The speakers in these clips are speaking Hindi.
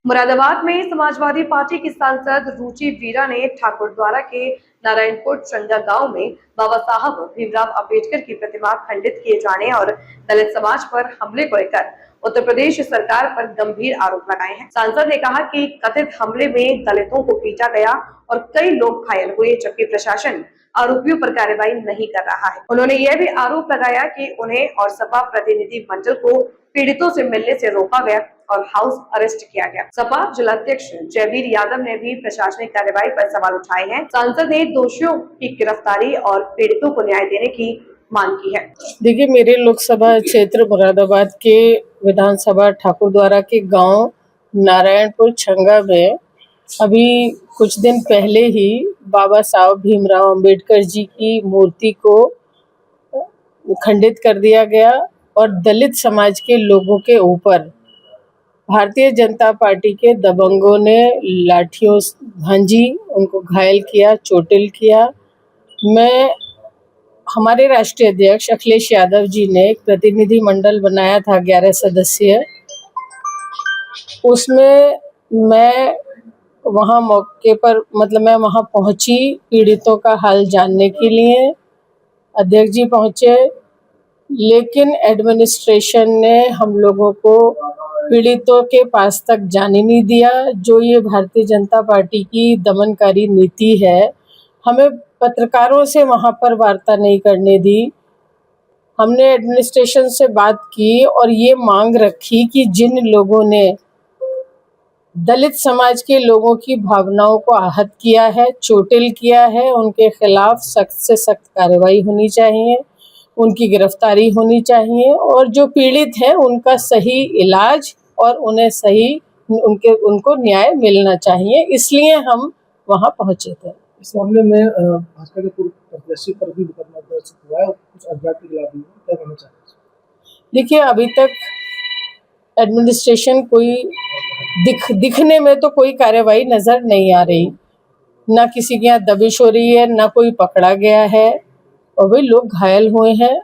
मुरादाबाद में समाजवादी पार्टी की सांसद रुचि वीरा ने ठाकुरद्वारा के नारायणपुर चंगा गांव में बाबा साहब भीमराव अंबेडकर की प्रतिमा खंडित किए जाने और दलित समाज पर हमले को लेकर उत्तर प्रदेश सरकार पर गंभीर आरोप लगाए हैं। सांसद ने कहा कि कथित हमले में दलितों को पीटा गया और कई लोग घायल हुए, जबकि प्रशासन आरोपियों पर कार्रवाई नहीं कर रहा है। उन्होंने यह भी आरोप लगाया कि उन्हें और सपा प्रतिनिधि मंडल को पीड़ितों से मिलने से रोका गया और हाउस अरेस्ट किया गया। सपा जिलाध्यक्ष जयवीर यादव ने भी प्रशासनिक कार्रवाई पर सवाल उठाए हैं। सांसद ने दोषियों की गिरफ्तारी और पीड़ितों को न्याय देने की मांग की है। देखिए, मेरे लोकसभा क्षेत्र मुरादाबाद के विधानसभा ठाकुरद्वारा के गांव नारायणपुर छंगा में अभी कुछ दिन पहले ही बाबा साहब भीमराव अंबेडकर जी की मूर्ति को खंडित कर दिया गया और दलित समाज के लोगों के ऊपर भारतीय जनता पार्टी के दबंगों ने लाठियों भांजी, उनको घायल किया, चोटिल किया। हमारे राष्ट्रीय अध्यक्ष अखिलेश यादव जी ने एक प्रतिनिधि मंडल बनाया था 11 सदस्यीय। उसमें मैं वहाँ मौके पर मैं वहाँ पहुँची पीड़ितों का हाल जानने के लिए। अध्यक्ष जी पहुँचे, लेकिन एडमिनिस्ट्रेशन ने हम लोगों को पीड़ितों के पास तक जाने नहीं दिया। जो ये भारतीय जनता पार्टी की दमनकारी नीति है, हमें पत्रकारों से वहाँ पर वार्ता नहीं करने दी। हमने एडमिनिस्ट्रेशन से बात की और ये मांग रखी कि जिन लोगों ने दलित समाज के लोगों की भावनाओं को आहत किया है, चोटिल किया है, उनके खिलाफ सख्त से सख्त कार्रवाई होनी चाहिए, उनकी गिरफ्तारी होनी चाहिए और जो पीड़ित हैं उनका सही इलाज और उन्हें उनको न्याय मिलना चाहिए। इसलिए हम वहाँ पहुँचे थे। इस मामले में भाजपा के पूर्व प्रत्याशी पर भी मुकदमा दर्ज हुआ है और कुछ अज्ञात के खिलाफ भी क्या कहना चाहिए? देखिए, अभी तक एडमिनिस्ट्रेशन कोई दिखने में तो कोई कार्रवाई नजर नहीं आ रही, ना किसी के यहाँ दबिश हो रही है, ना कोई पकड़ा गया है और वही लोग घायल हुए हैं।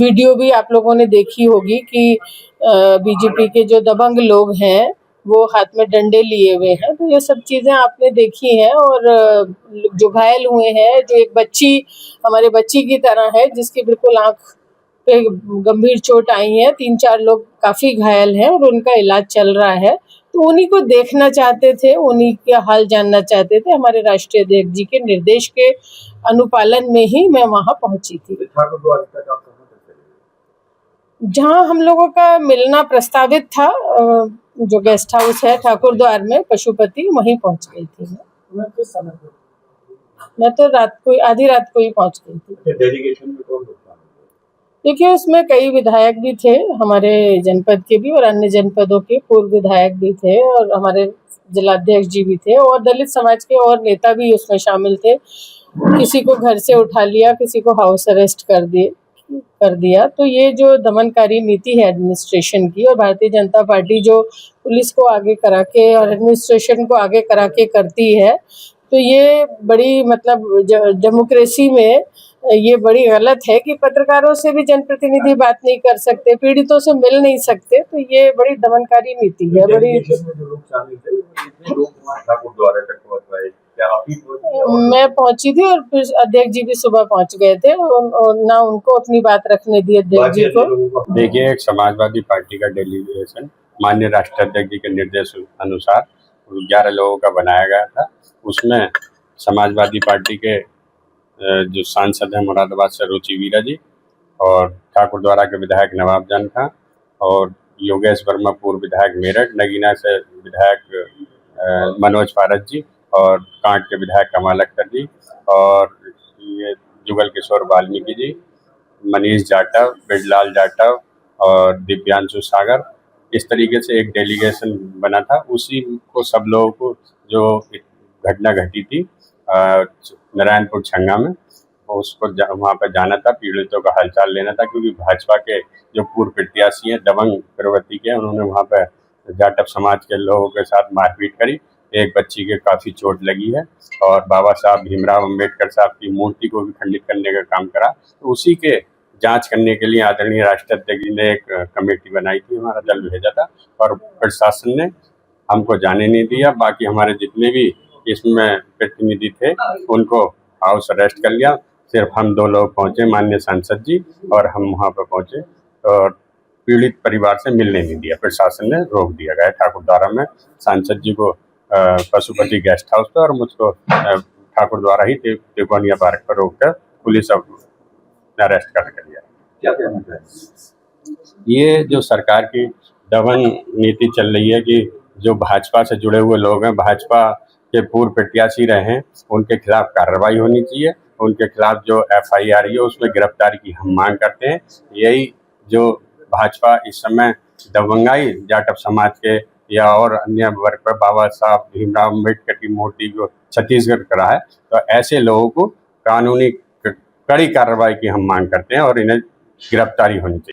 वीडियो भी आप लोगों ने देखी होगी कि बीजेपी के जो दबंग लोग हैं वो हाथ में डंडे लिए हुए हैं, तो ये सब चीज़ें आपने देखी हैं। और जो घायल हुए हैं, जो एक बच्ची हमारे बच्ची की तरह है जिसकी बिल्कुल आँख पे गंभीर चोट आई है, 3-4 लोग काफ़ी घायल हैं और उनका इलाज चल रहा है, तो उन्हीं को देखना चाहते थे, उन्हीं का हाल जानना चाहते थे। हमारे राष्ट्रीय अध्यक्ष जी के निर्देश के अनुपालन में ही मैं वहाँ पहुँची थी। जहाँ हम लोगों का मिलना प्रस्तावित था, जो गेस्ट हाउस है ठाकुरद्वार में पशुपति, वहीं पहुँच गई थी मैं तो आधी रात को ही पहुँच गई थी। डेलीगेशन में कौन लोग? देखिए, उसमें कई विधायक भी थे, हमारे जनपद के भी और अन्य जनपदों के पूर्व विधायक भी थे और हमारे जिलाध्यक्ष जी भी थे और दलित समाज के और नेता भी उसमें शामिल थे। किसी को घर से उठा लिया, किसी को हाउस अरेस्ट कर दिया। तो ये जो दमनकारी नीति है एडमिनिस्ट्रेशन की, और भारतीय जनता पार्टी जो पुलिस को आगे करा के और एडमिनिस्ट्रेशन को आगे करा के करती है, तो ये बड़ी डेमोक्रेसी में ये बड़ी गलत है कि पत्रकारों से भी जनप्रतिनिधि बात नहीं कर सकते, पीड़ितों से मिल नहीं सकते, तो ये बड़ी दमनकारी नीति है। मैं पहुंची थी और फिर अध्यक्ष जी भी सुबह पहुंच गए थे, ना उनको अपनी बात रखने दी अध्यक्ष जी को। देखिए, एक समाजवादी पार्टी का डेलीगेशन माननीय राष्ट्रीय अध्यक्ष जी के निर्देश अनुसार 11 लोगों का बनाया गया था। उसमें समाजवादी पार्टी के जो सांसद हैं मुरादाबाद से रुचि वीरा जी, और ठाकुरद्वारा के विधायक नवाब जान खां, और योगेश वर्मा पूर्व विधायक मेरठ, नगीना से विधायक मनोज पारस जी, और कांट के विधायक कमाल अख्तर जी, और ये जुगल किशोर वाल्मीकि जी, मनीष जाटव, बिरलाल जाटव और दिव्यांशु सागर। इस तरीके से एक डेलीगेशन बना था। उसी को सब लोगों को जो घटना घटी थी नारायणपुर छंगा में, उसको वहाँ पर जाना था, पीड़ितों का हालचाल लेना था, क्योंकि भाजपा के जो पूर्व प्रत्याशी हैं दबंग प्रवृत्ति के, उन्होंने वहाँ पर जाटव समाज के लोगों के साथ मारपीट करी। एक बच्ची के काफ़ी चोट लगी है और बाबा साहब भीमराव अंबेडकर साहब की मूर्ति को भी खंडित करने का काम करा। तो उसी के जांच करने के लिए आदरणीय राष्ट्राध्यक्ष जी ने एक कमेटी बनाई थी, हमारा दल भेजा था और प्रशासन ने हमको जाने नहीं दिया। बाकी हमारे जितने भी इसमें प्रतिनिधि थे उनको हाउस अरेस्ट कर लिया। सिर्फ हम 2 लोग पहुंचे, माननीय सांसद जी और हम वहां पर पहुंचे और पीड़ित परिवार से मिलने नहीं दिया, प्रशासन ने रोक दिया गया ठाकुरद्वारा में। सांसद जी को पशुपति गेस्ट हाउस पर और मुझको ठाकुरद्वारा ही तिकोनिया पार्क पर रोककर पुलिस अब अरेस्ट कर लिया। क्या कहना चाहिए? ये जो सरकार की दमन नीति चल रही है कि जो भाजपा से जुड़े हुए लोग हैं, भाजपा के पूर्व प्रत्याशी रहे हैं, उनके खिलाफ कार्रवाई होनी चाहिए। उनके खिलाफ जो FIR है उसमें गिरफ्तारी की हम मांग करते हैं। यही जो भाजपा इस समय दबंगाई जाटव समाज के या और अन्य वर्ग पर बाबा साहब भीमराव अम्बेडकर की मूर्ति जो छत्तीसगढ़ करा है, तो ऐसे लोगों को कानूनी कड़ी कार्रवाई की हम मांग करते हैं और इन्हें गिरफ्तारी होनी चाहिए।